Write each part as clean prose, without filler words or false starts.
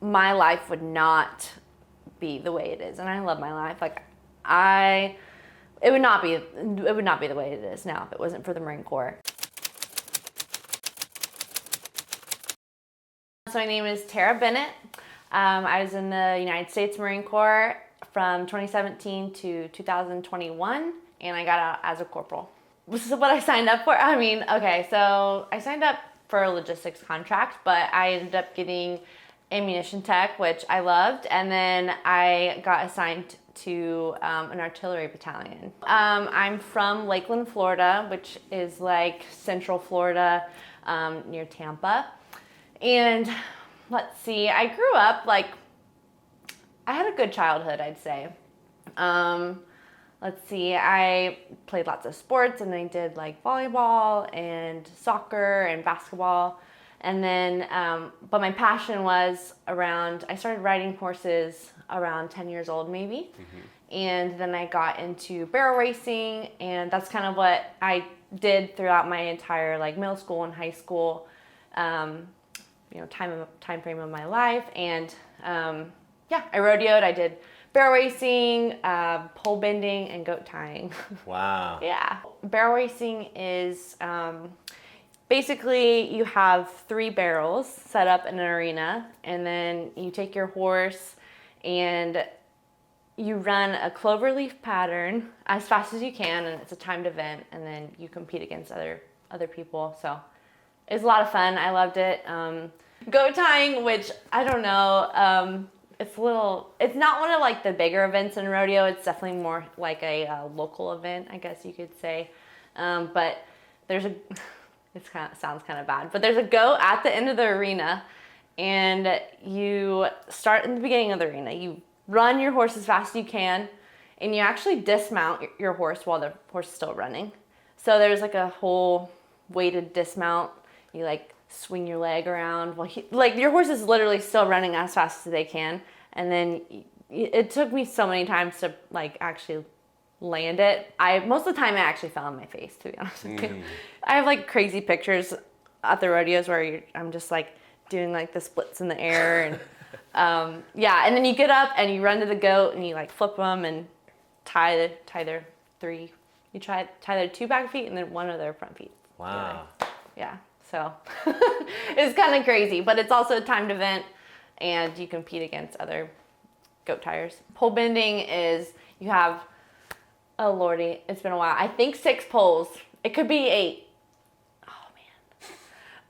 my life would not be the way it is. And I love my life. Like it would not be the way it is now if it wasn't for the Marine Corps. So my name is Terra Bennett. I was in the United States Marine Corps from 2017 to 2021, and I got out as a corporal. This is what I signed up for. I mean, okay, so I signed up for a logistics contract, but I ended up getting ammunition tech, which I loved, and then I got assigned to an artillery battalion. I'm from Lakeland, Florida, which is like central Florida, near Tampa. And let's see, I grew up I had a good childhood, I'd say. Let's see, I played lots of sports, and I did like volleyball and soccer and basketball. And then, but my passion was I started riding horses around 10 years old maybe. Mm-hmm. And then I got into barrel racing, and that's kind of what I did throughout my entire like middle school and high school, time frame of my life. And I rodeoed. I did barrel racing, pole bending, and goat tying. Wow. Yeah. Barrel racing is basically you have 3 barrels set up in an arena, and then you take your horse and you run a cloverleaf pattern as fast as you can, and it's a timed event, and then you compete against other people. So it's a lot of fun. I loved it. Goat tying, which I don't know, it's not one of like the bigger events in rodeo. It's definitely more like a local event, I guess you could say. But sounds kind of bad, but there's a goat at the end of the arena, and you start in the beginning of the arena. You run your horse as fast as you can, and you actually dismount your horse while the horse is still running. So there's like a whole weighted dismount. You like swing your leg around while your horse is literally still running as fast as they can. And then it took me so many times to like actually land it. Most of the time I actually fell on my face, to be honest with you. I have like crazy pictures at the rodeos where I'm just like doing like the splits in the air, and and then you get up and you run to the goat and you like flip them and tie their 3. You tie their 2 back feet and then 1 of their front feet. Wow. Yeah. So it's kind of crazy, but it's also a timed event, and you compete against other goat tiers. Pole bending is you have, oh lordy, it's been a while. I think 6 poles. It could be 8. Oh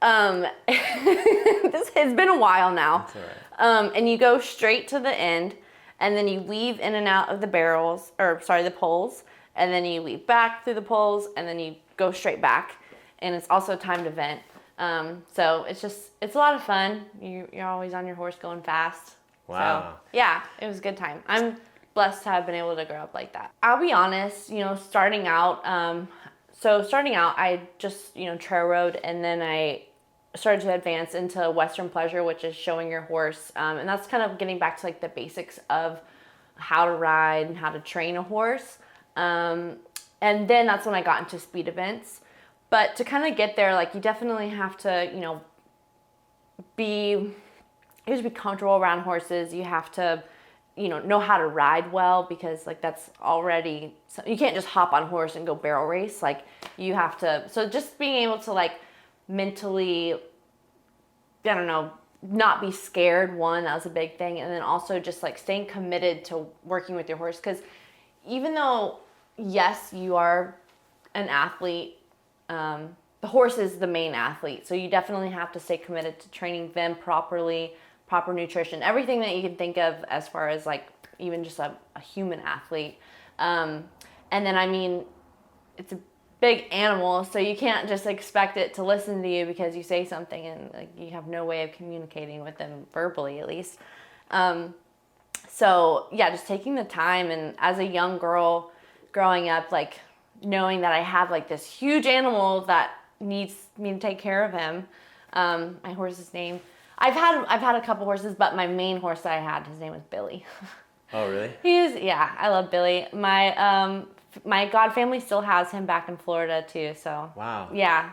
man. It's been a while now. That's all right. And you go straight to the end, and then you weave in and out of the the poles, and then you weave back through the poles, and then you go straight back. And it's also a timed event. So it's a lot of fun. You're always on your horse going fast. Wow. So, yeah, it was a good time. I'm blessed to have been able to grow up like that. I'll be honest, starting out, I just, trail rode, and then I started to advance into Western pleasure, which is showing your horse. And that's kind of getting back to like the basics of how to ride and how to train a horse. And then that's when I got into speed events. But to kind of get there, like you definitely have to, you have to be comfortable around horses. You have to, know how to ride well, because like that's already, you can't just hop on a horse and go barrel race. Like you have to, so just being able to like mentally, not be scared. That was a big thing. And then also just like staying committed to working with your horse. Because even though, yes, you are an athlete, the horse is the main athlete. So you definitely have to stay committed to training them properly, proper nutrition, everything that you can think of as far as like even just a human athlete. And then, it's a big animal, so you can't just expect it to listen to you because you say something, and like you have no way of communicating with them verbally, at least. So yeah, just taking the time, and as a young girl growing up, like knowing that I have like this huge animal that needs me to take care of him. My horse's name, I've had a couple horses, but my main horse that I had, his name was Billy. Oh, really? I love Billy. My god family still has him back in Florida too, so. Wow. Yeah.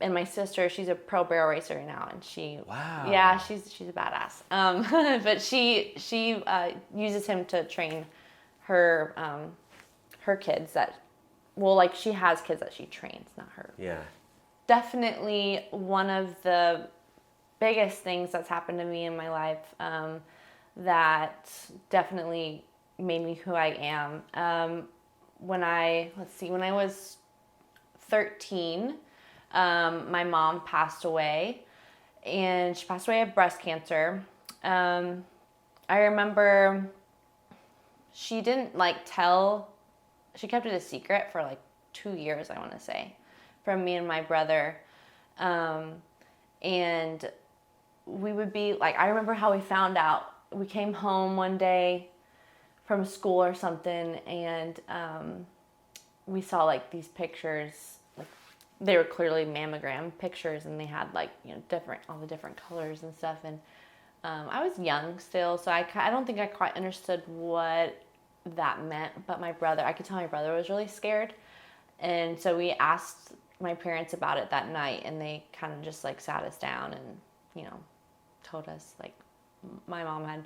and my sister, she's a pro barrel racer right now, and Wow. yeah, she's a badass. But she uses him to train her her kids like she has kids that she trains, not her. Yeah. Definitely one of the biggest things that's happened to me in my life that definitely made me who I am. When I was 13, my mom passed away, and she passed away of breast cancer. I remember she didn't she kept it a secret for like 2 years, I want to say, from me and my brother. And we would be like, I remember how we found out. We came home one day from school or something, and we saw like these pictures. Like, they were clearly mammogram pictures, and they had like, all the different colors and stuff. And I was young still, so I don't think I quite understood what that meant. But I could tell my brother was really scared, and so we asked my parents about it that night, and they kind of just like sat us down and told us, like, my mom had,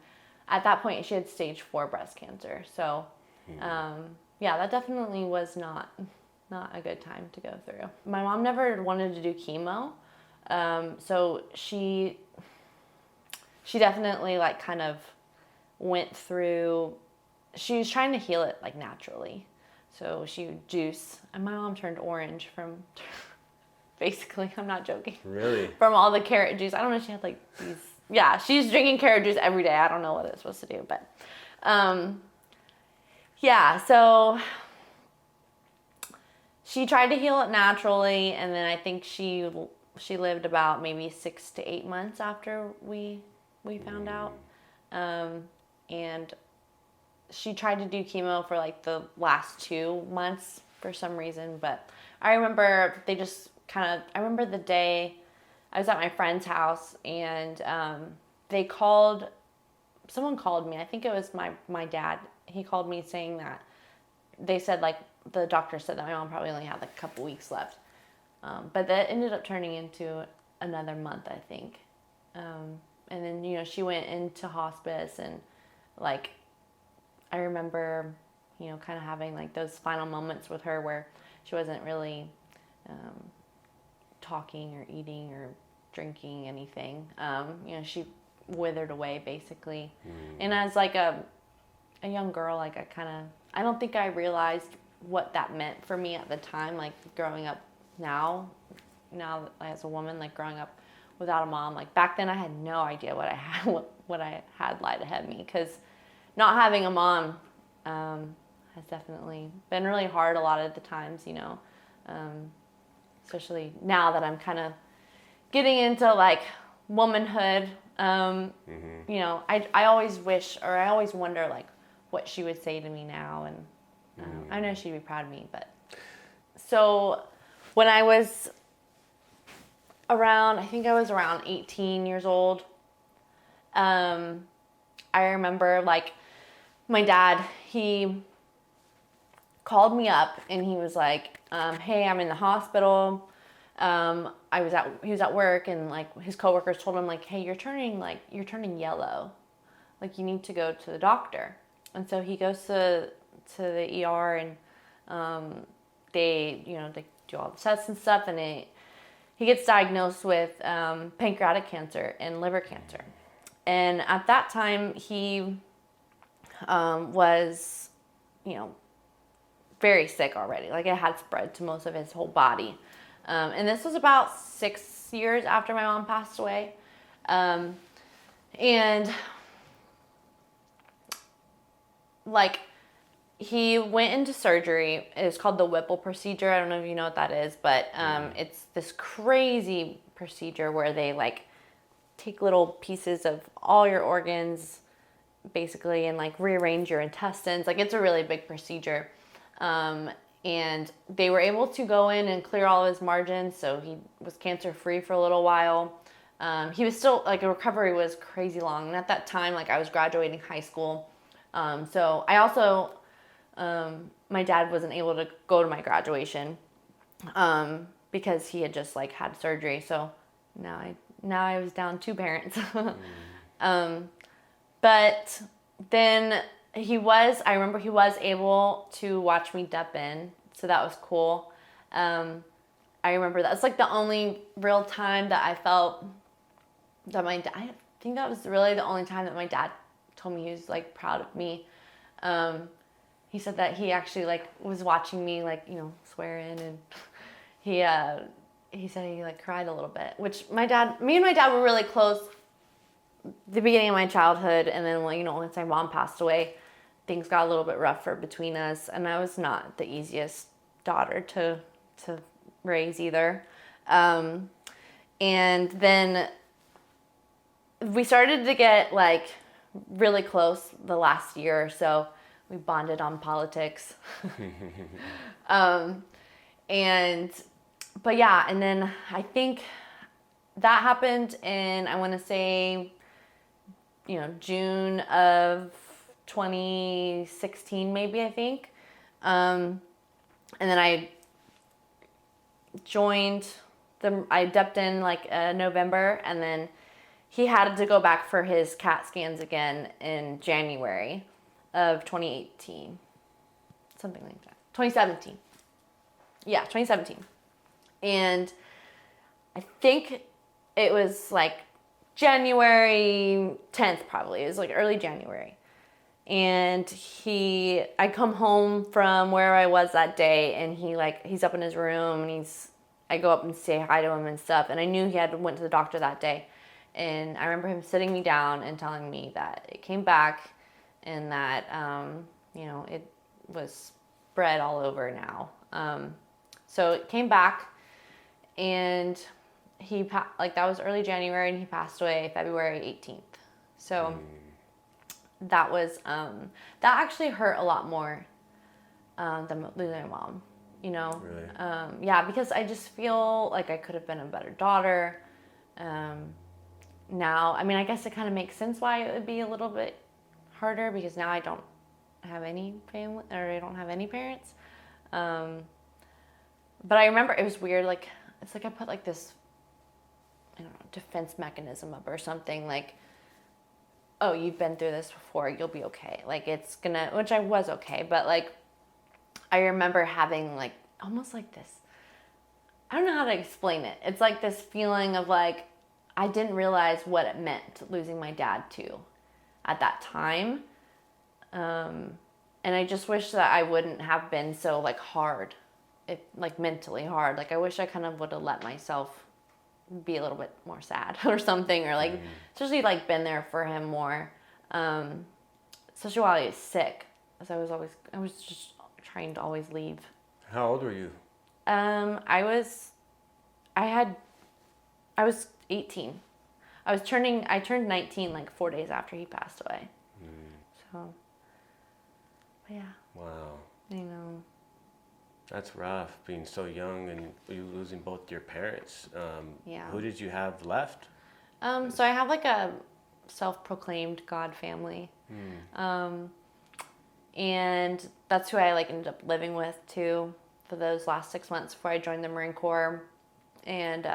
at that point, she had stage 4 breast cancer. So yeah, that definitely was not a good time to go through. My mom never wanted to do chemo, so she definitely like kind of went through. She was trying to heal it like naturally, so she would juice, and my mom turned orange from basically, I'm not joking, Really? from all the carrot juice. I don't know if she had like these. Yeah, she's drinking carrot juice every day. I don't know what it's supposed to do, but yeah, so she tried to heal it naturally, and then I think she lived about maybe 6 to 8 months after we found out. And she tried to do chemo for like the last 2 months for some reason, but I remember I remember the day I was at my friend's house, and someone called me. I think it was my dad. He called me saying that they said, like, the doctor said that my mom probably only had like a couple weeks left. But that ended up turning into another month, I think. And then, she went into hospice, and like, I remember, kind of having like those final moments with her where she wasn't really talking or eating or drinking anything. She withered away basically. And as like a young girl, like I don't think I realized what that meant for me at the time, like growing up now as a woman, like growing up without a mom. Like back then I had no idea what I had lied ahead of me, because not having a mom has definitely been really hard a lot of the times, especially now that I'm kind of getting into like womanhood. I always wish, or I always wonder like what she would say to me now, and I know she'd be proud of me. But so when I was around 18 years old, I remember like my dad, he called me up and he was like, hey, I'm in the hospital. He was at work, and like his coworkers told him like, hey, you're turning yellow. Like, you need to go to the doctor. And so he goes to the ER, and they do all the tests and stuff, and he gets diagnosed with pancreatic cancer and liver cancer. And at that time, he was, very sick already. Like, it had spread to most of his whole body. And this was about 6 years after my mom passed away. And like, he went into surgery. It's called the Whipple procedure. I don't know if you know what that is, but it's this crazy procedure where they like take little pieces of all your organs basically and like rearrange your intestines. Like, it's a really big procedure. And they were able to go in and clear all of his margins, so he was cancer free for a little while. He was still like, the recovery was crazy long, and at that time, like, I was graduating high school. So I also, my dad wasn't able to go to my graduation because he had just like had surgery. So now I was down 2 parents. But then I remember he was able to watch me dep in. So that was cool. I remember that's like the only real time that I felt that I think that was really the only time that my dad told me he was like proud of me. He said that he actually like was watching me like, you know, swear in, and he said he like cried a little bit, which me and my dad were really close the beginning of my childhood, and then, well, you know, once my mom passed away, things got a little bit rougher between us, and I was not the easiest daughter to raise either. And then we started to get like really close the last year or so. We bonded on politics. But yeah, and then I think that happened in, I want to say, you know, June of 2016, maybe, I think. And then I depped in like November, and then he had to go back for his CAT scans again in January of 2018. Something like that. 2017. Yeah, 2017. And I think it was like January 10th, probably. It was like early January. And I come home from where I was that day, and he's up in his room, and I go up and say hi to him and stuff. And I knew he went to the doctor that day. And I remember him sitting me down and telling me that it came back, and that, you know, it was spread all over now. So it came back, and that was early January, and he passed away February 18th. So that was, that actually hurt a lot more than losing my mom, you know? Really? Yeah, because I just feel like I could have been a better daughter. Now, I mean, I guess it kind of makes sense why it would be a little bit harder, because now I don't have any family, or I don't have any parents. But I remember it was weird, like, it's like I put like this, I don't know, defense mechanism up or something, like, oh, you've been through this before, you'll be okay. Like, which I was okay, but like, I remember having like, almost like this, I don't know how to explain it. It's like this feeling of like, I didn't realize what it meant losing my dad too at that time. And I just wish that I wouldn't have been so like hard, like mentally hard. Like, I wish I kind of would have let myself be a little bit more sad or something, or like, especially like been there for him more. Especially while he was sick, as I was just trying to always leave. How old were you? I was 18. I turned 19 like 4 days after he passed away. So, but yeah. Wow. I know. That's rough, being so young and you losing both your parents. Yeah. Who did you have left? So I have like a self-proclaimed God family. And that's who I like ended up living with too for those last 6 months before I joined the Marine Corps. And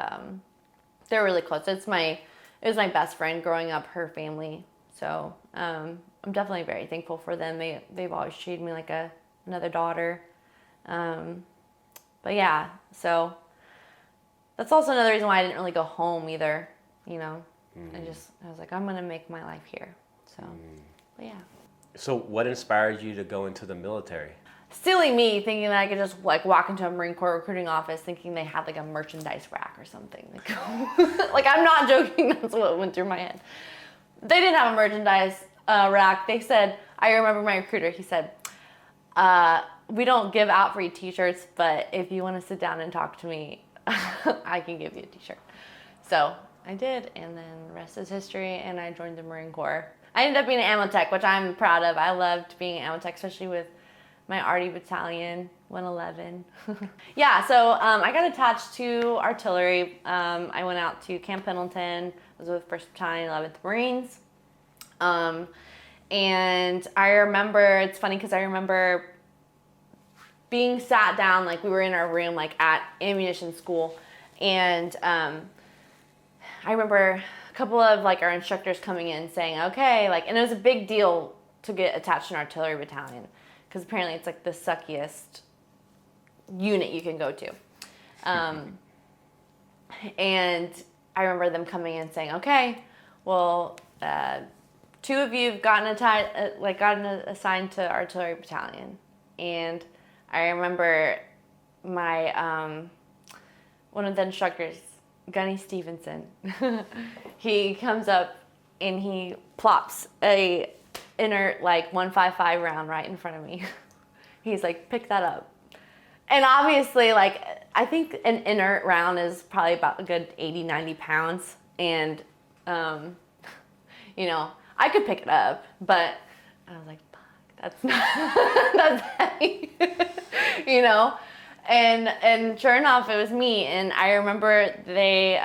they're really close. It was my best friend growing up, her family. So I'm definitely very thankful for them. They've always treated me like another daughter. But yeah, so that's also another reason why I didn't really go home either, you know. I was like, I'm gonna make my life here. So, but yeah. So what inspired you to go into the military? Silly me, thinking that I could just like walk into a Marine Corps recruiting office thinking they had like a merchandise rack or something. Like I'm not joking, that's what went through my head. They didn't have a merchandise rack. They said, I remember my recruiter, he said, we don't give out free t-shirts, but if you want to sit down and talk to me, I can give you a t-shirt. So I did, and then the rest is history, and I joined the Marine Corps. I ended up being an ammo tech, which I'm proud of. I loved being an ammo tech, especially with my Arty Battalion, 111. Yeah, so I got attached to artillery. I went out to Camp Pendleton. I was with 1st Battalion, 11th Marines. And I remember, it's funny because I remember being sat down, like we were in our room, like at ammunition school, and I remember a couple of like our instructors coming in saying, okay, like, and it was a big deal to get attached to an artillery battalion because apparently it's like the suckiest unit you can go to. And I remember them coming in saying, okay, well, 2 of you have gotten assigned to artillery battalion. And I remember my, one of the instructors, Gunny Stevenson, he comes up and he plops a inert like 155 round right in front of me. He's like, pick that up. And obviously, like, I think an inert round is probably about a good 80, 90 pounds. And, you know, I could pick it up, but I was like, fuck, that's not, that's heavy, you know? And sure enough, it was me. And I remember they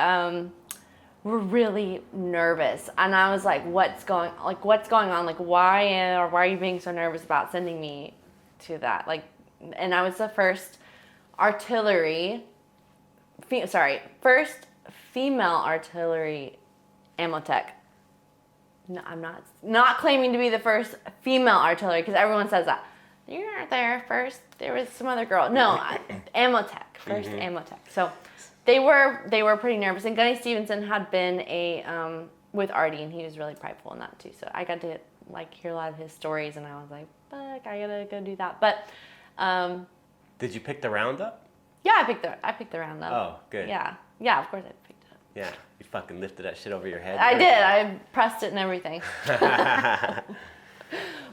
were really nervous. And I was like, what's going on? Like, why are you being so nervous about sending me to that? Like, and I was the first first female artillery ammo tech. No, I'm not claiming to be the first female artillery because everyone says that. You weren't there first. There was some other girl. No, ammo tech, first ammo tech. So they were pretty nervous. And Gunny Stevenson had been with Artie, and he was really prideful in that too. So I got to like hear a lot of his stories, and I was like, fuck, I gotta go do that. But did you pick the round up? yeah, I picked the round up. Oh, good. Yeah, of course I picked it up. Yeah, you fucking lifted that shit over your head. I did. I pressed it and everything.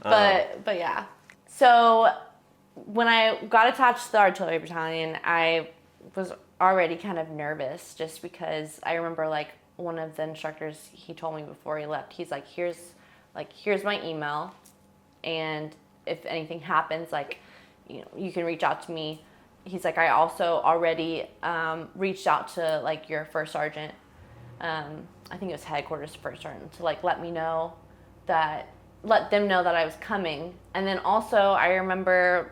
But yeah. So when I got attached to the artillery battalion, I was already kind of nervous just because I remember like one of the instructors, he told me before he left, he's like, here's my email, and if anything happens, like, you know, you can reach out to me. He's like, I also already reached out to like your first sergeant, I think it was headquarters first sergeant, to like let them know that I was coming. And then also I remember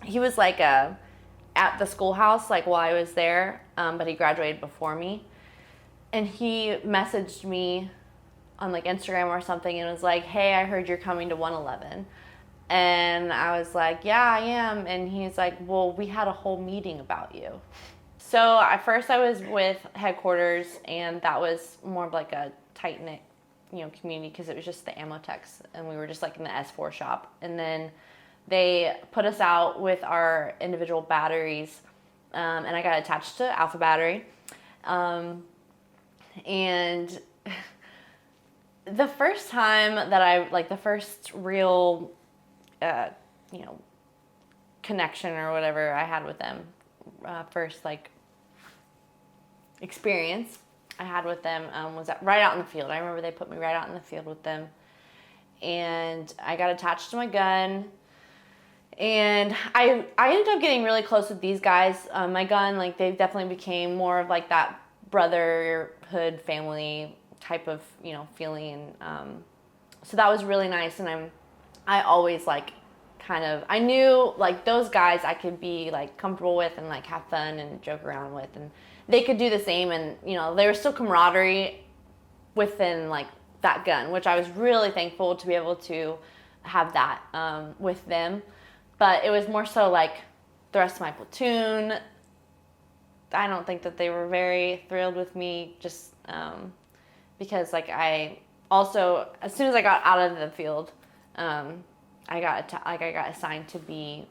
he was like at the schoolhouse like while I was there, but he graduated before me, and he messaged me on like Instagram or something and was like, hey, I heard you're coming to 111. And I was like, yeah, I am. And he's like, well, we had a whole meeting about you. So at first I was with headquarters, and that was more of like a tight-knit, you know, community because it was just the ammo techs, and we were just like in the S4 shop. And then they put us out with our individual batteries, and I got attached to Alpha Battery. And the first time that the first real, you know, connection or whatever I had with them, first like experience I had with them was right out in the field. I remember they put me right out in the field with them, and I got attached to my gun, and I ended up getting really close with these guys. My gun, like, they definitely became more of like that brotherhood, family type of, you know, feeling, and so that was really nice. And I always like I knew like those guys I could be like comfortable with and like have fun and joke around with, and they could do the same. And, you know, there was still camaraderie within like that gun, which I was really thankful to be able to have that with them. But it was more so like the rest of my platoon, I don't think that they were very thrilled with me, just because like I also, as soon as I got out of the field, I got assigned to be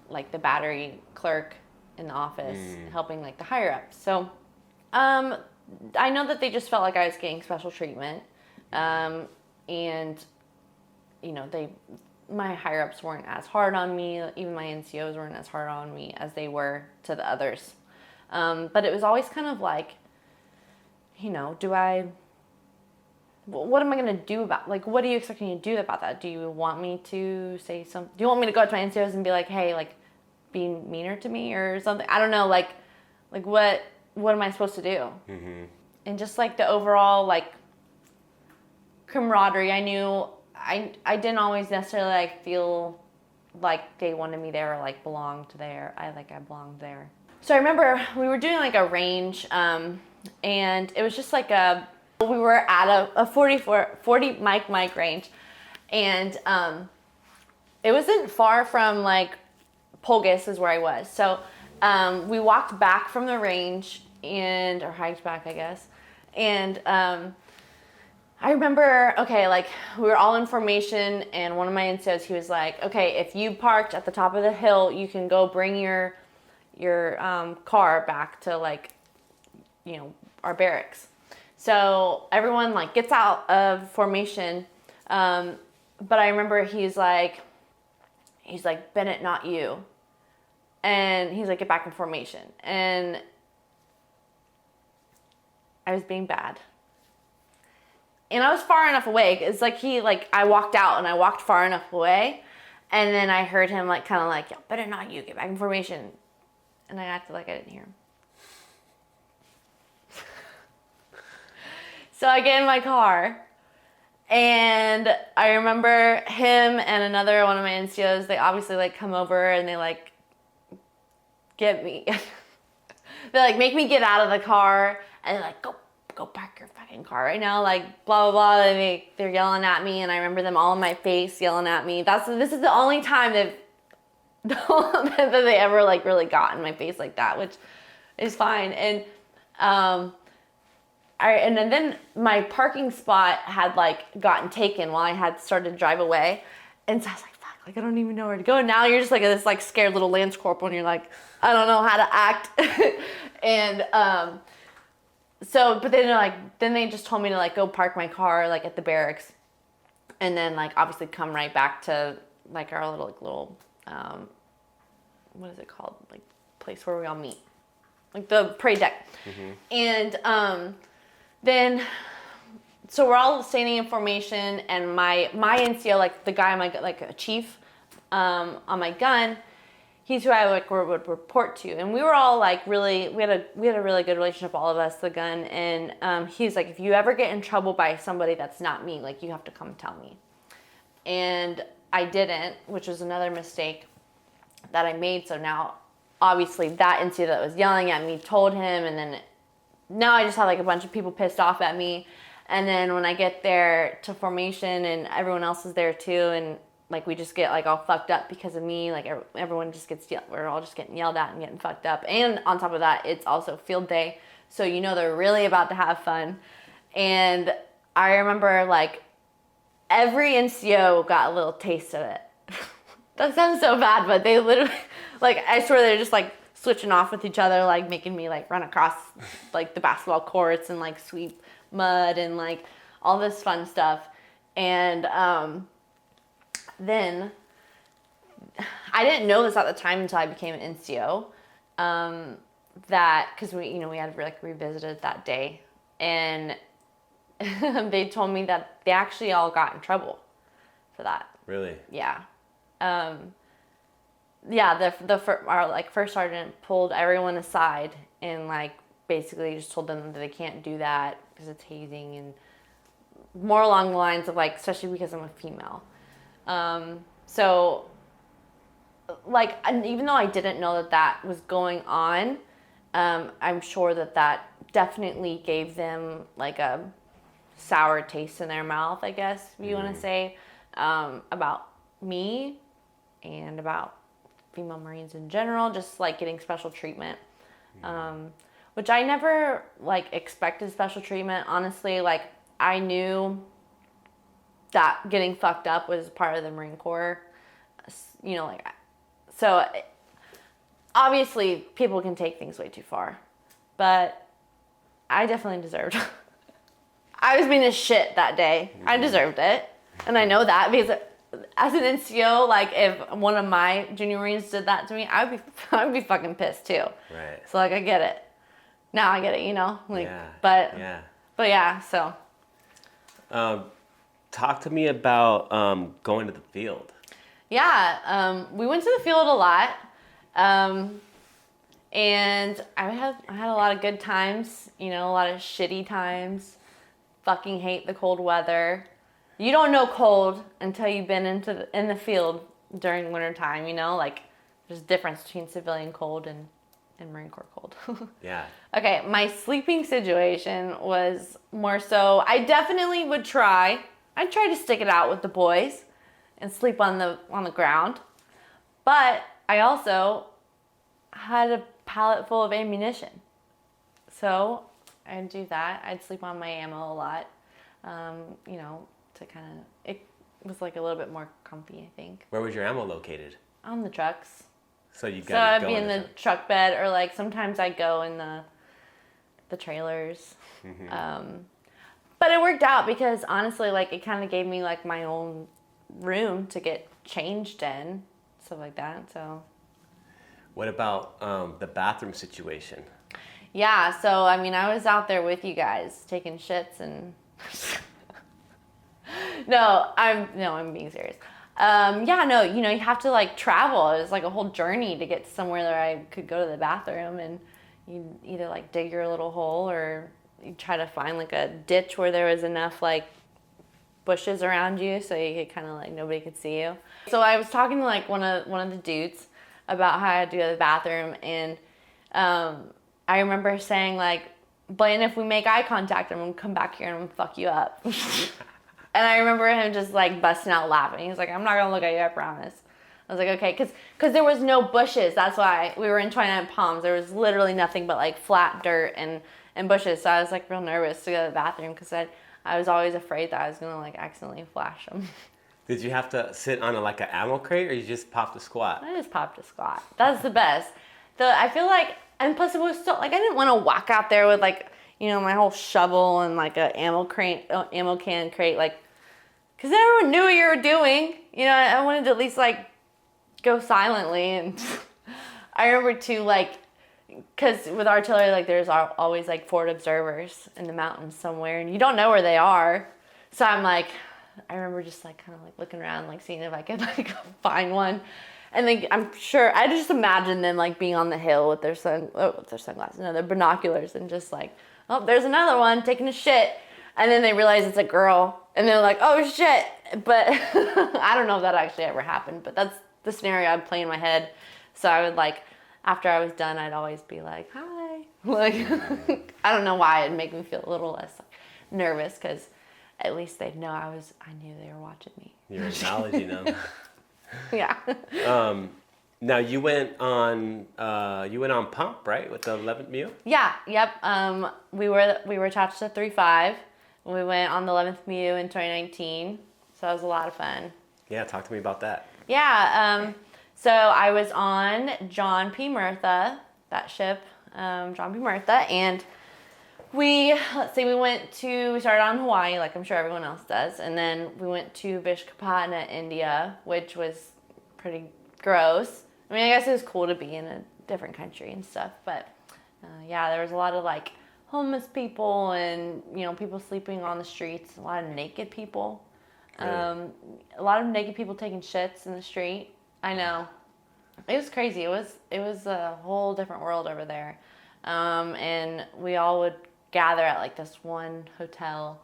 like the battery clerk in the office, helping like the higher ups. So I know that they just felt like I was getting special treatment, and you know, my higher ups weren't as hard on me. Even my NCOs weren't as hard on me as they were to the others. But it was always kind of like, you know, what am I going to do about, like, what are you expecting me to do about that? Do you want me to say something? Do you want me to go up to my NCOs and be like, hey, like, be meaner to me or something? I don't know, like what am I supposed to do? Mm-hmm. And just, like, the overall, like, camaraderie, I knew I didn't always necessarily, like, feel like they wanted me there or like belonged there. I belonged there. So I remember we were doing like a range, and it was just like we were at a 40 mic range, and it wasn't far from like Polgus is where I was. So we walked back from the range or hiked back, I guess. And I remember, okay, like we were all in formation, and one of my NCOs, he was like, okay, if you parked at the top of the hill, you can go bring your car back to like, our barracks. So everyone like gets out of formation. But I remember he's like, Bennett, not you. And he's like, get back in formation. And I was being bad. And I was far enough away. It's like I walked out and I walked far enough away. And then I heard him like, kind of like, Bennett, not you, get back in formation. And I acted like I didn't hear him. So I get in my car. And I remember him and another one of my NCOs, they obviously like come over and they like get me. They like make me get out of the car and they're like, go park your fucking car right now, like blah, blah, blah. They're yelling at me, and I remember them all in my face yelling at me. This is the only time that they ever like really got in my face like that, which is fine. And and then my parking spot had like gotten taken while I had started to drive away. And so I was like, fuck, like I don't even know where to go. And now you're just like this like scared little Lance Corporal, and you're like, I don't know how to act. And so, but then they just told me to like go park my car like at the barracks, and then like obviously come right back to like our little what is it called, like place where we all meet, like the parade deck. Mm-hmm. And then so we're all standing in formation, and my NCO, like the guy, like a chief on my gun, he's who I like would report to. And we were all like we had a really good relationship, all of us, the gun. And he's like, if you ever get in trouble by somebody that's not me, like you have to come tell me. And I didn't, which was another mistake that I made. So now obviously that NCO that was yelling at me told him, and then now I just have like a bunch of people pissed off at me. And then when I get there to formation and everyone else is there too, and like we just get like all fucked up because of me, like everyone just we're all just getting yelled at and getting fucked up. And on top of that, it's also field day, so they're really about to have fun. And I remember like every NCO got a little taste of it. That sounds so bad, but they literally, like, I swear they're just like switching off with each other, like making me like run across like the basketball courts and like sweep mud and like all this fun stuff. And then I didn't know this at the time until I became an NCO, that because we had like revisited that day, and they told me that they actually all got in trouble for that. Really? Yeah. Our like first sergeant pulled everyone aside and like basically just told them that they can't do that because it's hazing, and more along the lines of like, especially because I'm a female. So like, even though I didn't know that was going on, I'm sure that definitely gave them like a sour taste in their mouth, I guess, if you want to say, about me and about female Marines in general, just like getting special treatment, which I never like expected special treatment. Honestly, like I knew that getting fucked up was part of the Marine Corps, so obviously people can take things way too far, but I definitely deserved. I was being a shit that day. I deserved it, and I know that because as an NCO, like if one of my junior Marines did that to me, I would be fucking pissed too. Right. So like I get it. Now I get it, like yeah. but yeah. So talk to me about going to the field. Yeah, we went to the field a lot. And I had a lot of good times, a lot of shitty times. Fucking hate the cold weather. You don't know cold until you've been in the field during wintertime, you know, like there's a difference between civilian cold and Marine Corps cold. Yeah. Okay, my sleeping situation was more so, I definitely would I'd try to stick it out with the boys and sleep on the ground. But I also had a pallet full of ammunition. So I'd do that. I'd sleep on my ammo a lot, you know, to kind of, it was like a little bit more comfy, I think. Where was your ammo located? On the trucks. So you got. So I'd be in the truck bed, or like sometimes I'd go in the trailers. Mm-hmm. But it worked out because honestly, like it kind of gave me like my own room to get changed in, stuff like that. So. What about the bathroom situation? Yeah, so I mean, I was out there with you guys taking shits and. No, I'm being serious. Yeah, no, you know, you have to like travel. It was like a whole journey to get somewhere that I could go to the bathroom, and you either like dig your little hole or you try to find like a ditch where there was enough like bushes around you so you could kind of like nobody could see you. So I was talking to like one of the dudes about how I had to go to the bathroom, and I remember saying like, Blaine, if we make eye contact, I'm gonna come back here and I'm gonna fuck you up. And I remember him just like busting out laughing. He's like, I'm not gonna look at you, I promise. I was like, okay, because there was no bushes. That's why we were in 29 Palms. There was literally nothing but like flat dirt and bushes. So I was like real nervous to go to the bathroom because I was always afraid that I was gonna like accidentally flash them. Did you have to sit on like an ammo crate, or you just popped a squat? I just popped a squat. That's the best. I feel like, and plus it was still like I didn't want to walk out there with like, you know, my whole shovel and like a ammo can crate, like, because everyone knew what you were doing. You know, I wanted to at least like go silently. And I remember too, like, because with artillery, like there's always like forward observers in the mountains somewhere, and you don't know where they are. So I'm like, I remember just like kind of like looking around, like seeing if I could like find one. And then I'm sure, I just imagine them like being on the hill with their sunglasses, no, their binoculars, and just like, oh, there's another one taking a shit. And then they realize it's a girl, and they're like, oh shit. But I don't know if that actually ever happened, but that's the scenario I'd play in my head. So I would like, after I was done, I'd always be like, hi. Like, I don't know why, it'd make me feel a little less nervous, because at least they'd know I knew they were watching me. You're acknowledging them. Yeah. Now you went on pump, right, with the 11th MEU? Yeah. Yep. We were attached to 3-5. We went on the 11th MEU in 2019, so that was a lot of fun. Yeah, talk to me about that. Yeah. So I was on John P. Murtha, that ship, John P. Murtha, and we started on Hawaii, like I'm sure everyone else does, and then we went to Vishakhapatnam, India, which was pretty gross. I mean, I guess it was cool to be in a different country and stuff, but yeah, there was a lot of like homeless people and, you know, people sleeping on the streets, a lot of naked people. Really? A lot of naked people taking shits in the street. I know. It was crazy. It was a whole different world over there. And we all would gather at like this one hotel,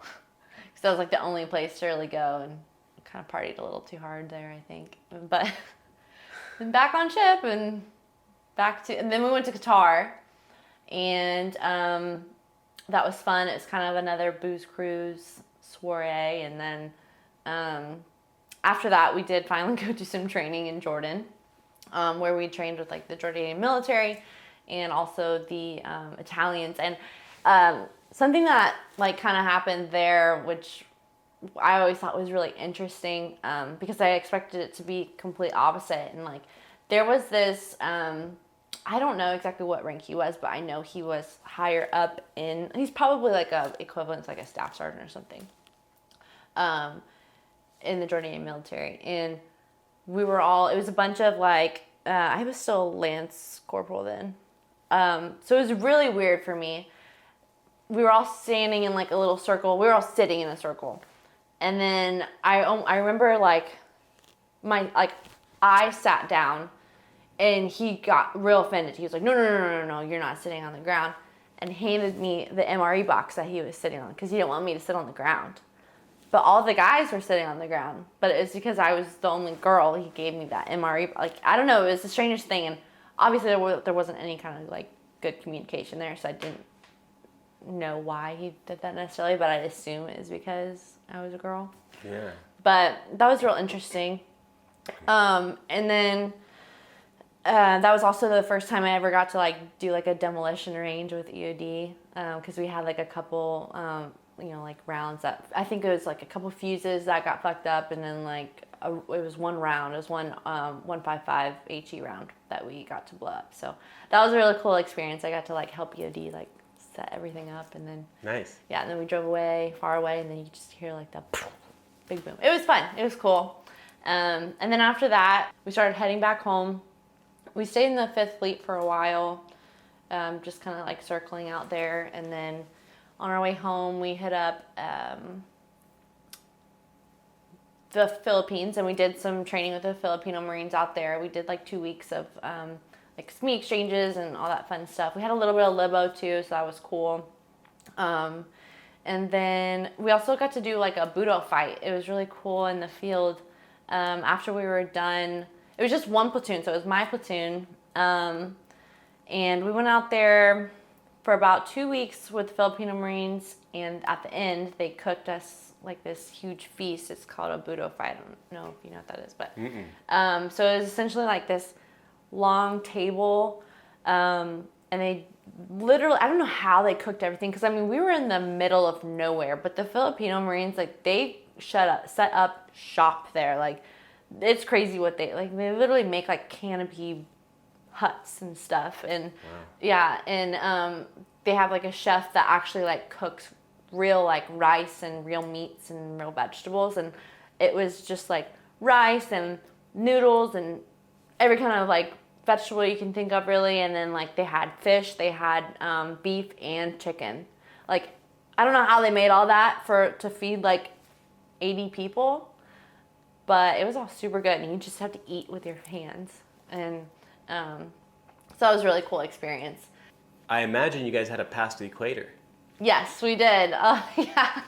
because that was like the only place to really go, and kind of partied a little too hard there, I think. But then back on ship, and then we went to Qatar, and that was fun. It was kind of another booze cruise soiree, and then after that we did finally go do some training in Jordan, where we trained with like the Jordanian military and also the Italians. And something that like kind of happened there, which I always thought was really interesting, because I expected it to be complete opposite. And like there was this, I don't know exactly what rank he was, but I know he was higher up he's probably like a equivalent to like a staff sergeant or something, in the Jordanian military. And it was a bunch of like, I was still Lance Corporal then. So it was really weird for me. We were all standing in like a little circle. We were all sitting in a circle. And then I remember like I sat down, and he got real offended. He was like, no, you're not sitting on the ground, and handed me the MRE box that he was sitting on, because he didn't want me to sit on the ground. but all the guys were sitting on the ground. But it's because I was the only girl. He gave me that MRE. Like, I don't know. It was the strangest thing. And obviously there wasn't any kind of like good communication there. So I didn't know why he did that necessarily, but I'd assume it was because I was a girl. Yeah. But that was real interesting. And then that was also the first time I ever got to like do like a demolition range with EOD, because we had like a couple, like rounds that I think it was like a couple fuses that got fucked up, and then like it was one round. It was one 155 HE round that we got to blow up. So that was a really cool experience. I got to like help EOD like set everything up, and then Nice. Yeah, and then we drove away, far away, and then you just hear like the big boom. It was fun. It was cool. And then after that, we started heading back home. We stayed in the 5th Fleet for a while, just kind of like circling out there. And then on our way home, we hit up the Philippines, and we did some training with the Filipino Marines out there. We did like 2 weeks of like SME exchanges and all that fun stuff. We had a little bit of libo too, so that was cool. And then we also got to do like a budo fight. It was really cool in the field. After we were done, it was just one platoon, so it was my platoon. And we went out there for about 2 weeks with the Filipino Marines, and at the end, they cooked us like this huge feast. It's called a budo fight. I don't know if you know what that is, but so it was essentially like this long table, and they literally, I don't know how they cooked everything, because I mean we were in the middle of nowhere, but the Filipino Marines, like, they set up shop there. Like, it's crazy what they literally make like canopy huts and stuff, and wow. Yeah, and they have like a chef that actually like cooks real like rice and real meats and real vegetables, and it was just like rice and noodles and every kind of like vegetable you can think of, really. And then like they had fish, they had beef and chicken. Like, I don't know how they made all that to feed like 80 people, but it was all super good, and you just have to eat with your hands. And so that was a really cool experience. I imagine you guys had to pass the equator. Yes, we did. Yeah.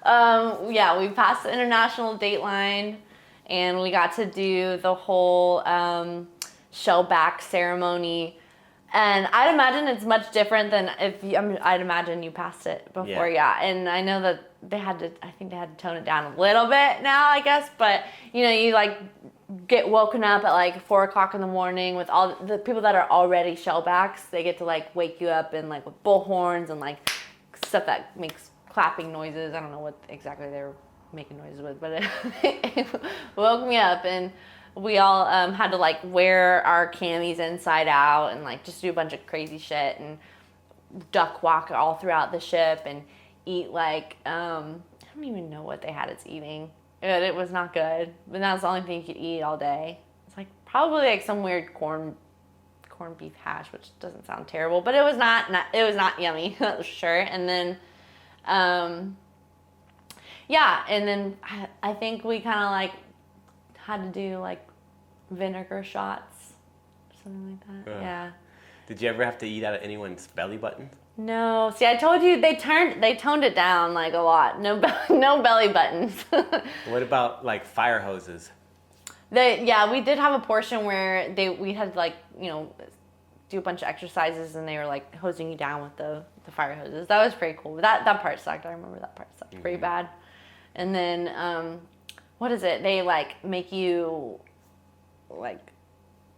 Yeah, we passed the international date line, and we got to do the whole shellback ceremony. And I'd imagine it's much different than I'd imagine you passed it before, yeah. And I know that I think they had to tone it down a little bit now, I guess. But, you like get woken up at like 4 o'clock in the morning with all the people that are already shellbacks. They get to like wake you up and like with bullhorns and like stuff that makes clapping noises. I don't know what exactly they were making noises with, but it woke me up, and we all had to like wear our camis inside out and like just do a bunch of crazy shit and duck walk all throughout the ship and eat like I don't even know what they had us eating. It was not good, but that was the only thing you could eat all day. It's like probably like some weird corned beef hash, which doesn't sound terrible, but it was not yummy, that's for sure. And then and then I think we kind of like had to do like vinegar shots or something like that. Yeah. Did you ever have to eat out of anyone's belly button? No. See, I told you they toned it down like a lot. No belly buttons. What about like fire hoses? We did have a portion where we had like, do a bunch of exercises, and they were like hosing you down with the fire hoses. That was pretty cool. That part sucked. I remember that part sucked pretty bad. And then what is it? They like make you like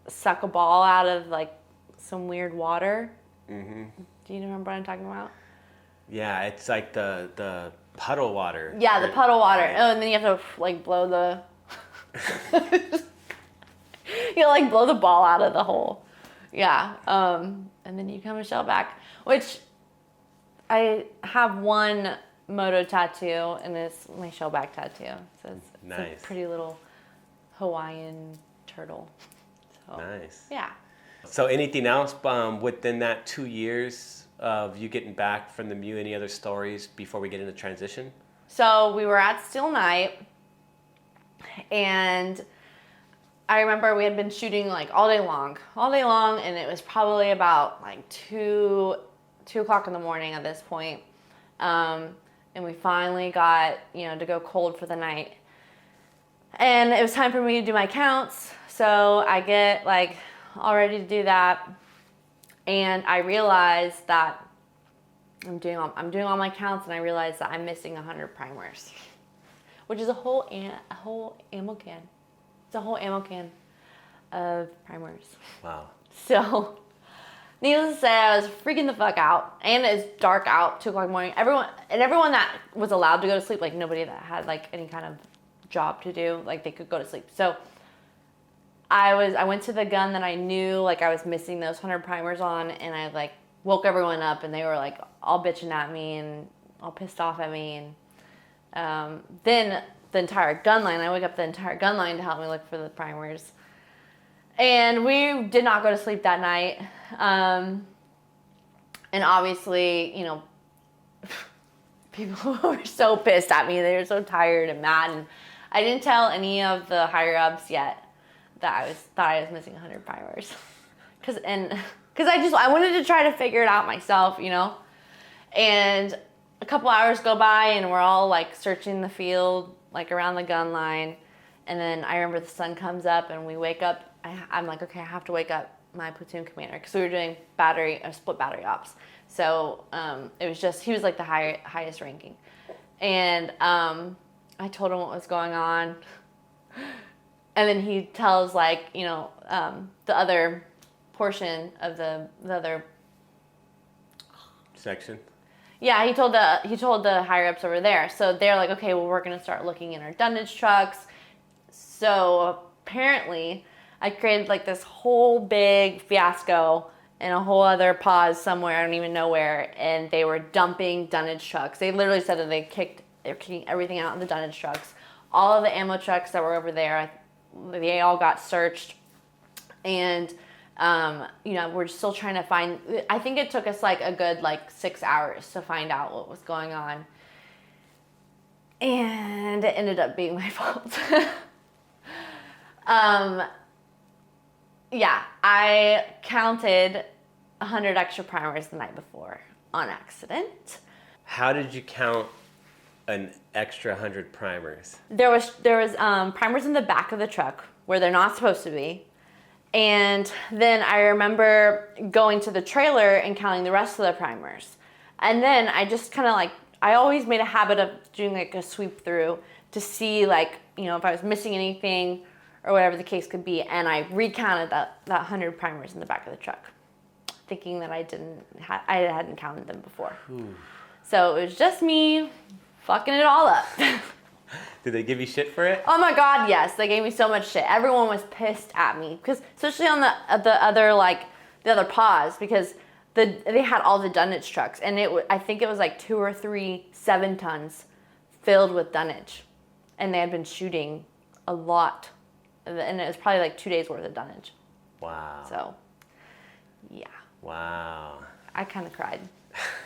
suck a ball out of like some weird water. Mm-hmm. Do you remember what I'm talking about? Yeah, it's like the puddle water. Yeah, the puddle water. Right. Oh, and then you have to like blow the you like blow the ball out of the hole. Yeah. And then you come a shell back, which I have one moto tattoo, and it's my shellback tattoo. So it's nice. A pretty little Hawaiian turtle. So, nice. Yeah. So anything else within that 2 years of you getting back from the MEU? Any other stories before we get into transition? So we were at Steel Night, and I remember we had been shooting like all day long, and it was probably about like 2 o'clock in the morning at this point. and we finally got, to go cold for the night. And it was time for me to do my counts. So I get like all ready to do that. And I realized that I'm doing all my counts, and I realized that I'm missing 100 primers, which is a whole ammo can. It's a whole ammo can of primers. Wow. So, needless to say, I was freaking the fuck out, and it's dark out, 2:00 in the morning. Everyone that was allowed to go to sleep, like nobody that had like any kind of job to do, like they could go to sleep. So I went to the gun that I knew like I was missing those 100 primers on, and I like woke everyone up, and they were like all bitching at me and all pissed off at me. And then the entire gun line, I woke up the entire gun line to help me look for the primers. And we did not go to sleep that night. And obviously, people were so pissed at me. They were so tired and mad. And I didn't tell any of the higher ups yet that I was missing 100 primers. Because I wanted to try to figure it out myself, And a couple hours go by, and we're all like searching the field, like around the gun line. And then I remember the sun comes up, and we wake up. I'm like, okay, I have to wake up my platoon commander, because we were doing split battery ops. So it was just, he was like the highest ranking. And I told him what was going on. And then he tells like, the other portion of the other section. Yeah, he told the higher ups over there. So they're like, okay, well, we're gonna start looking in our dunnage trucks. So apparently, I created like this whole big fiasco in a whole other pause somewhere, I don't even know where, and they were dumping dunnage trucks. They literally said that they're kicking everything out in the dunnage trucks. All of the ammo trucks that were over there, they all got searched, and we're still trying to find. I think it took us like a good 6 hours to find out what was going on, and it ended up being my fault. Yeah, I counted 100 extra primers the night before on accident. How did you count an extra 100 primers? There was primers in the back of the truck where they're not supposed to be. And then I remember going to the trailer and counting the rest of the primers. And then I just kind of I always made a habit of doing a sweep through to see if I was missing anything or whatever the case could be. And I recounted that 100 primers in the back of the truck, thinking that I hadn't counted them before. Ooh. So it was just me fucking it all up. Did they give you shit for it? Oh my God, yes. They gave me so much shit. Everyone was pissed at me, because especially on the other pause, because they had all the dunnage trucks, and I think it was 2 or 3 7-tons filled with dunnage, and they had been shooting a lot, and it was probably 2 days worth of dunnage. Wow. So, yeah. Wow. I kind of cried.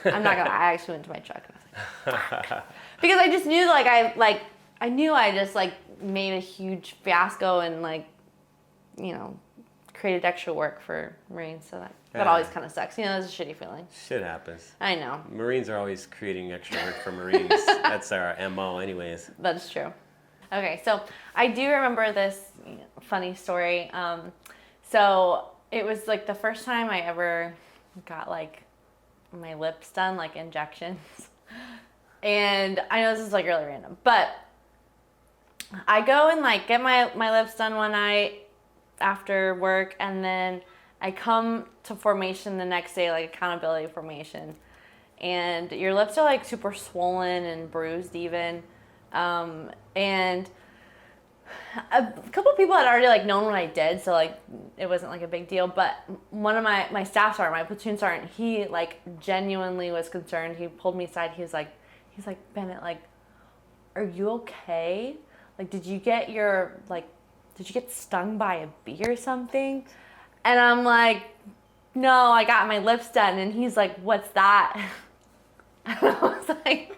I'm not gonna. I actually went to my truck and I was like, fuck. Because I just knew I knew I just made a huge fiasco and created extra work for Marines, so that always kind of sucks. It's a shitty feeling. Shit happens. I know. Marines are always creating extra work for Marines. That's our MO anyways. That's true. Okay, so I do remember this funny story. So it was the first time I ever got my lips done, injections. And I know this is really random, but I go and get my lips done one night after work, and then I come to formation the next day, accountability formation, and your lips are super swollen and bruised even, and a couple people had already known what I did, so it wasn't a big deal. But one of my staff sergeant, my platoon sergeant, he genuinely was concerned. He pulled me aside. He's like, Bennett, are you okay? Did you get stung by a bee or something? And I'm like, no, I got my lips done. And he's like, what's that? And I was like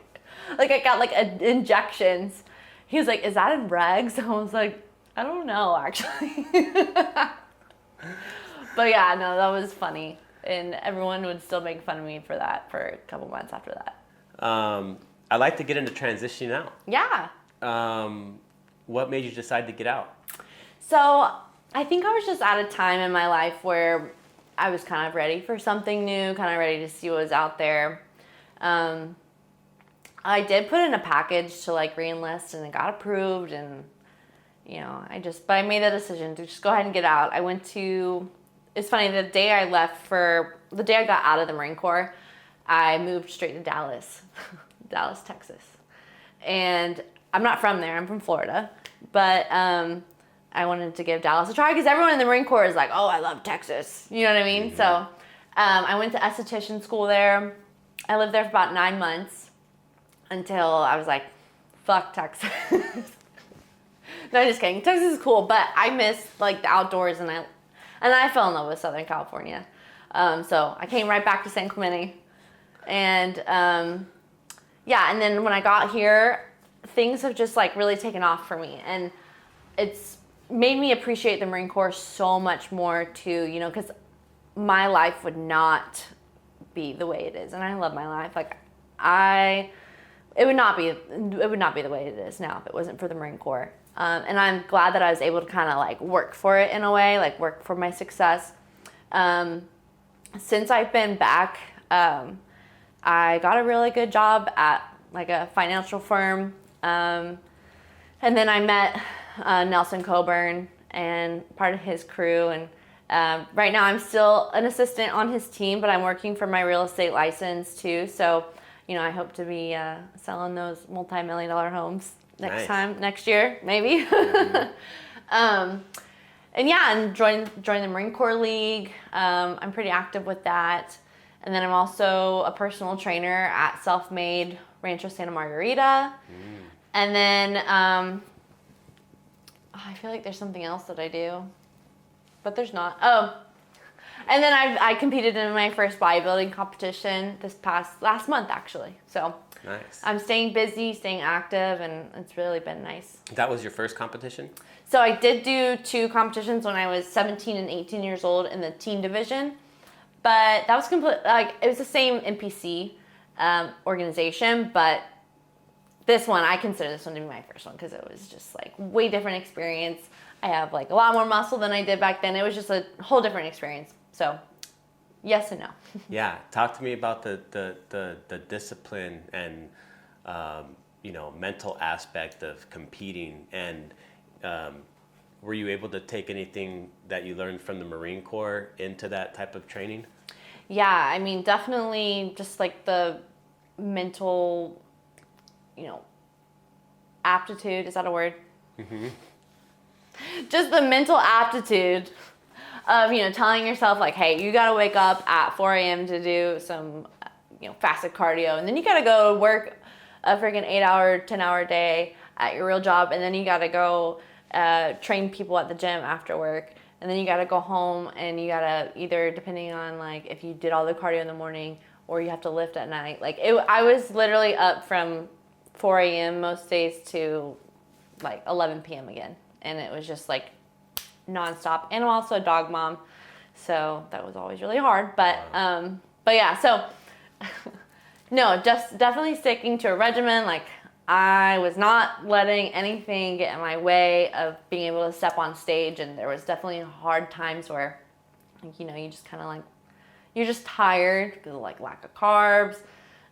I got injections. He was like, is that in regs? I was like, I don't know, actually. But yeah, no, that was funny. And everyone would still make fun of me for that for a couple months after that. I'd like to get into transitioning out. Yeah. What made you decide to get out? So I think I was just at a time in my life where I was kind of ready for something new, kind of ready to see what was out there. I did put in a package to like re-enlist, and it got approved, and but I made the decision to just go ahead and get out. It's funny, the day I got out of the Marine Corps, I moved straight to Dallas, Dallas, Texas. And I'm not from there, I'm from Florida, but I wanted to give Dallas a try because everyone in the Marine Corps is like, oh, I love Texas. You know what I mean? Mm-hmm. So I went to esthetician school there. I lived there for about 9 months until I was like, fuck Texas. No, just kidding. Texas is cool, but I miss like the outdoors, and I fell in love with Southern California. So I came right back to San Clemente, and and then when I got here, things have just like really taken off for me, and it's made me appreciate the Marine Corps so much more too. Because my life would not be the way it is, and I love my life. Like it would not be the way it is now if it wasn't for the Marine Corps. And I'm glad that I was able to kind of like work for it in a way, like work for my success. Since I've been back, I got a really good job at like a financial firm. And then I met Nelson Coburn and part of his crew. And right now I'm still an assistant on his team, but I'm working for my real estate license too. So, I hope to be selling those multi-million-dollar homes next year, maybe. Mm-hmm. And join the Marine Corps League. I'm pretty active with that. And then I'm also a personal trainer at Self-Made Rancho Santa Margarita. Mm. And then I feel like there's something else that I do, but there's not. Oh, and then I competed in my first bodybuilding competition last month actually. So nice. I'm staying busy, staying active, and it's really been nice. That was your first competition? So I did do 2 competitions when I was 17 and 18 years old in the teen division, but that was it was the same NPC organization, but this one, I consider this one to be my first one because it was just like way different experience. I have like a lot more muscle than I did back then. It was just a whole different experience. So yes and no. Yeah, talk to me about the discipline and mental aspect of competing, and were you able to take anything that you learned from the Marine Corps into that type of training? Yeah, I mean, definitely just like the mental, aptitude, is that a word? Mm-hmm. Just the mental aptitude of, telling yourself like, hey, you got to wake up at 4 a.m. to do some, fasted cardio. And then you got to go work a freaking 8-hour, 10-hour day at your real job. And then you got to go train people at the gym after work. And then you got to go home and you got to either, depending on like if you did all the cardio in the morning or you have to lift at night. Like I was literally up from 4 a.m. most days to like 11 p.m. again. And it was just like nonstop. And I'm also a dog mom, so that was always really hard. But yeah, so no, just definitely sticking to a regimen. Like I was not letting anything get in my way of being able to step on stage. And there was definitely hard times where, you just kind of like, you're just tired because of like lack of carbs.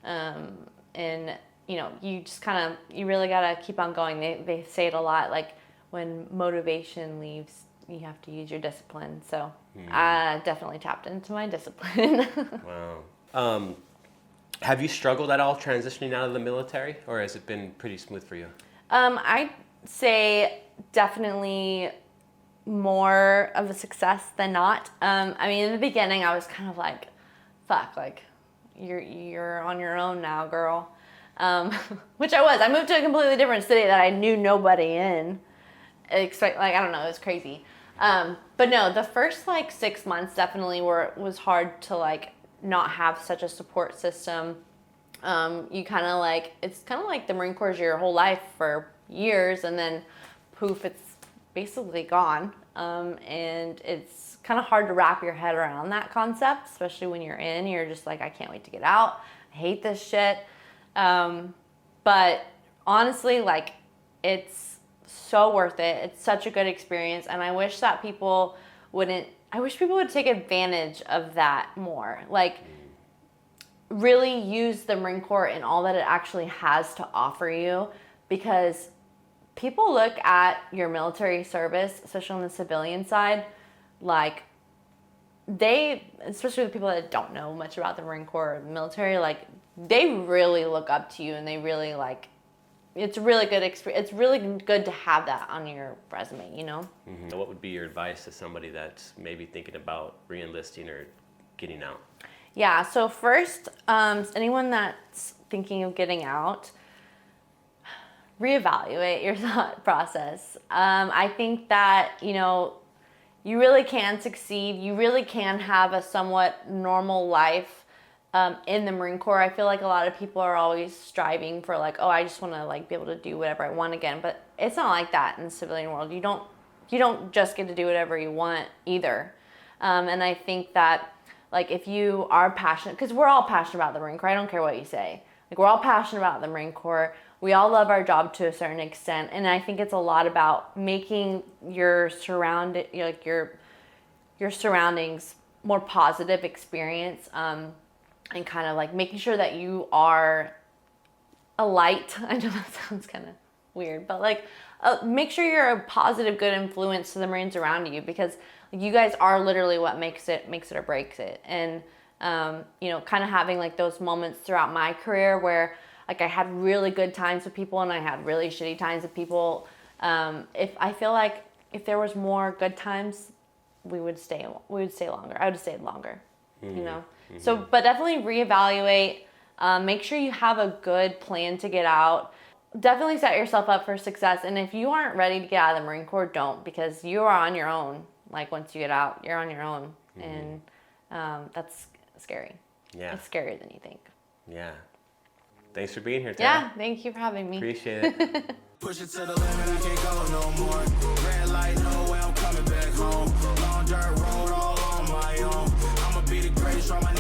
And, you just kind of, you really got to keep on going. They say it a lot, like when motivation leaves, you have to use your discipline. So I definitely tapped into my discipline. Wow. Have you struggled at all transitioning out of the military, or has it been pretty smooth for you? I'd say definitely more of a success than not. I mean, in the beginning, I was kind of like, fuck, like, you're on your own now, girl. Which I was. I moved to a completely different city that I knew nobody in. I don't know, it was crazy. But no, the first like 6 months definitely was hard to like not have such a support system. You kind of like, it's kind of like the Marine Corps is your whole life for years, and then poof, it's basically gone. And it's kind of hard to wrap your head around that concept, especially when you're just like, I can't wait to get out. I hate this shit. But honestly, like, it's so worth it. It's such a good experience, and I wish that people wouldn't. I wish people would take advantage of that more. Like, really use the Marine Corps and all that it actually has to offer you, because people look at your military service, especially on the civilian side, like, they, especially the people that don't know much about the Marine Corps or the military, like, they really look up to you, and they really, like, it's a really good experience. It's really good to have that on your resume, you know? Mm-hmm. What would be your advice to somebody that's maybe thinking about re-enlisting or getting out? Yeah, so first, anyone that's thinking of getting out, reevaluate your thought process. I think that, you know, you really can succeed. You really can have a somewhat normal life in the Marine Corps. I feel like a lot of people are always striving for, like, oh, I just want to, like, be able to do whatever I want again. But it's not like that in the civilian world. You don't just get to do whatever you want either. And I think that, like, if you are passionate, because we're all passionate about the Marine Corps. I don't care what you say. Like, we're all passionate about the Marine Corps. We all love our job to a certain extent, and I think it's a lot about making your your surroundings more positive experience, and kind of like making sure that you are a light. I know that sounds kind of weird, but like, make sure you're a positive, good influence to the Marines around you, because you guys are literally what makes it or breaks it. And you know, kind of having like those moments throughout my career where, like, I had really good times with people and I had really shitty times with people. If I feel like if there was more good times, we would stay longer. I would have stayed longer, you know? Mm-hmm. So, but definitely reevaluate, make sure you have a good plan to get out. Definitely set yourself up for success. And if you aren't ready to get out of the Marine Corps, don't, because you are on your own. Like, once you get out, you're on your own. Mm-hmm. And that's scary. Yeah. It's scarier than you think. Yeah. Thanks for being here, Terra. Yeah, thank you for having me. Appreciate it. Push it to the limit, I can't go no more. Red light, no way, I'm coming back home. Long dirt road, all on my own. I'ma be the greatest, try my